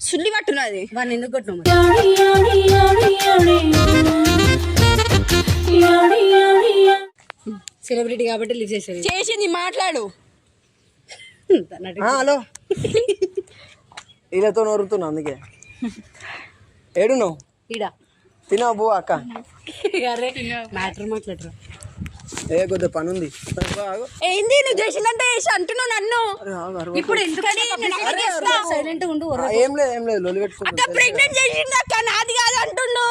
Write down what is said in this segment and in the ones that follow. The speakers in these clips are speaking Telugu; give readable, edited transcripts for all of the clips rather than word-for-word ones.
సుల్లి పట్టున్నది వాడిని ఎందుకు కొట్టినావు సెలబ్రిటీ కాబట్టి లివ్ చేసేది చేసింది మాట్లాడు. హలో వీళ్ళతో నోరుతున్నా అందుకే ఏడు నువ్వు ఈడా తినా బో అక్క అరే మ్యాటర్ మాట్లాడరా ఏ కొద్దిగా పని ఉంది ఏంది నువ్వు చేసిందంటే చేసి అంటున్నావు నన్ను. ఇప్పుడు ఎందుకని సైలెంట్ ఉండు ఏం లేదు లొల్లి పెట్టుకుంటా అక్క ప్రెగ్నెంట్ చేసింది అక్క, నాది కాదు అంటుండు.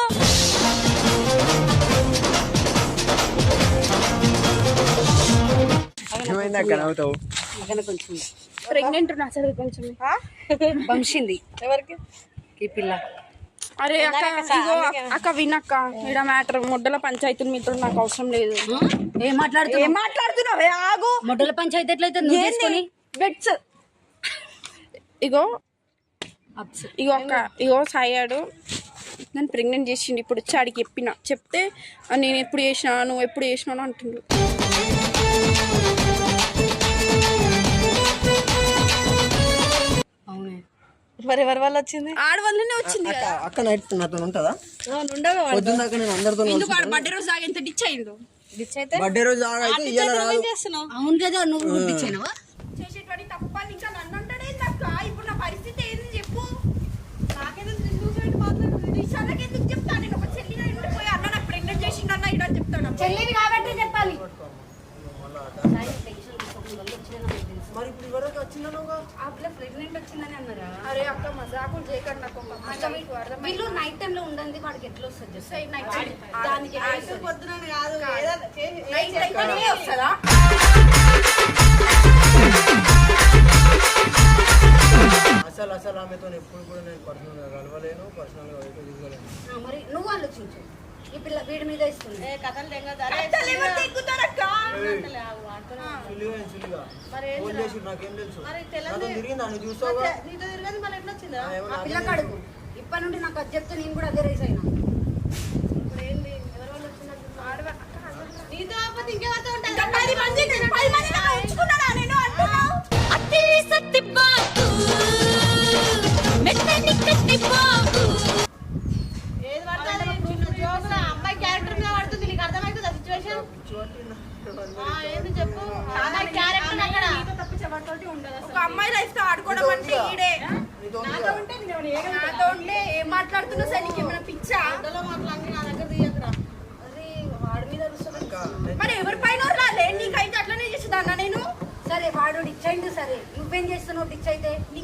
ఏమైంది అక్క నవ్వుతావు అక్కడ కొంచెం ప్రెగ్నెంట్ అసలు కొంచెం వంశింది ఎవరికి ఈ పిల్ల. అరే అక్క ఇగో అక్క వినక్క ఈడ మ్యాటర్ ముడ్డల పంచాయతీల మీతో నాకు అవసరం లేదు. ఏం మాట్లాడుతున్నావు మాట్లాడుతున్నావే ఆగు. మొదల పంచాయతీ ఎట్లయితే నువ్వు చేసుకొని బెడ్స్ ఇగో ఇగో అక్క ఇగో సాయాడు నన్ను ప్రెగ్నెంట్ చేసిండు. ఇప్పుడు వచ్చి ఆడికి చెప్తే నేను ఎప్పుడు చేసినా నువ్వు ఎప్పుడు చేసినాను అంటుండు. అవునే మరి ఎవరి వల్ల వచ్చింది? ఆడవాళ్ళనే వచ్చింది కదా. అక్క నైట్ నాతో ఉంటుందా పొద్దున్న దాకా నేను అందరితో ఎందుకు ఆడ బర్త్డే రోజు దాకా ఎంత డిచ్ అయిండు. బర్త్డే రోజు దాకా అయితే ఇయ్యాల రాదు అవును కదా నువ్వు గుర్తించానవా చేసేటువంటి తప్పని ఇంకా నన్ను అంటాడే తక్క. ఇప్పుడు నా పరిస్థితి ఏంది చెప్పు. నాకేదో చూసేట్టు మాట్లాడుతుంది. నిషాదకి ఎందుకు చెప్తాను? నేను ఒక చెల్లిగా ఉండిపోయి అన్న నాకు ప్రెగ్నెంట్ చేసిండు అన్న ఇడ చెప్తాను. చెల్లివి కాబట్టి చెప్పాలి. మరి ఇప్పుడు ఇవరకు వచ్చిందనుగా ఆ పిల్ల ప్రెగ్నెంట్ వచ్చిందని అన్నారా? అరే అక్క మజాకులు చేయకండి నాకు ఒక వీళ్ళు నైట్ టైం లో ఉండండి వాడికి ఎట్లా వస్తుంది దానికి పొద్దున కాదు వస్తుందా? అసలు ఆమెతో ఎప్పుడు కూడా నేను పర్సనల్గా కలవలేను పర్సనల్గా అయితే తీసుకోలేను మరి నువ్వు ఆలోచించు ఈ పిల్ల వీడి మీద ఇస్తుంది కథలు ఫోన్ చేసి నాకేం తెలుసు నాతో తిరిగిందా నువ్వు చూస్తావా నీతో తిరగదు మళ్ళీ ఎట్లా వచ్చిందా? ఆ పిల్లకి అడుగు ఇప్పటి నుండి నాకు అది చెప్తే నేను కూడా అదే రైస్ అయినా ఇప్పుడు ఏంది ఎవరి వల్ల వచ్చిందంటే నీతో కాకపోతే ఇంకెవరితో ఉంటాయి? ఏది పడుతుంది జోకులు అమ్మాయి క్యారెక్టర్ మీద పడుతుంది. నీకు అర్థమవుతుందా సిచ్యువేషన్? ఏంది చెప్పు. అమ్మాయి క్యారెక్టర్ అక్కడ ఒక అమ్మాయి లైఫ్ తో ఆడుకోవడం అంటే ఈడే. నాతో ఉంటే నాతో ఉంటే ఏం మాట్లాడుతున్నా సరే నీకు ఏమైనా పిచ్చా? మాట్లాడి నా దగ్గర తీయకురా. అది వాడి మీద రుసలు మరి ఎవరి పైన రాలే నీకైతే అట్లనే చేసేదాన్నా నేను. సరే వాడు డిచ్ అయింది సరే నువ్వేం చేస్తున్నావు డిచ్ అయితే